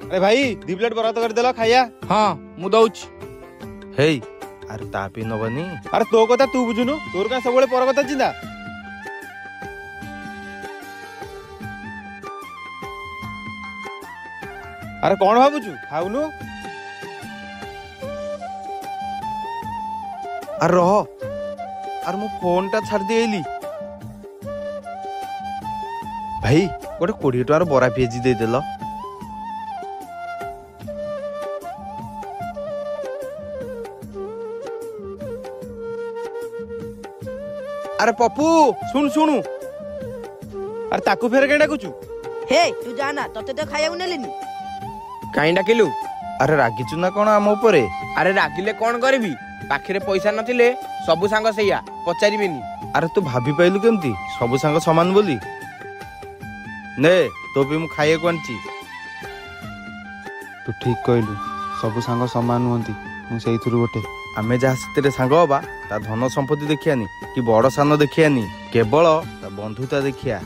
अरे भाई 2 प्लेट बरात कर देला खाया। हाँ मु दउछि। हेई अरे ता पी नबनी। अरे तो कथा तू बुझुनु तोर का सबले पर कथा चिंता। अरे कौन भाबुछु खाउनु। अरे रह अरे मो फोन टा छाड़ देली भाई गोटे 20 टकार बरा पिएजी दे देल। अरे पप्पू सुन सुनु। अरे ताकू फेर के डाकुछु। हे तू जाना तते तो खाया नेलिनी। काई डाकिलु? अरे रागिचु ना कोन आम उपरे? अरे रागिले कोन करबी पाखरे पैसा नथिले सब सांग सैया पचारिबेनी। अरे तू भाभी पाइलु केमती सब सांग समान बोली ने तो भी मु खाए कोनची। तू ठीक कहलु सब सांग समान हुंती मु सेइथुरु गोटे। आमे जहा सेते सांग होबा ता धन संपत्ति देखियानी कि बड़ सान देखियानी केवल ता बंधुता देखिया।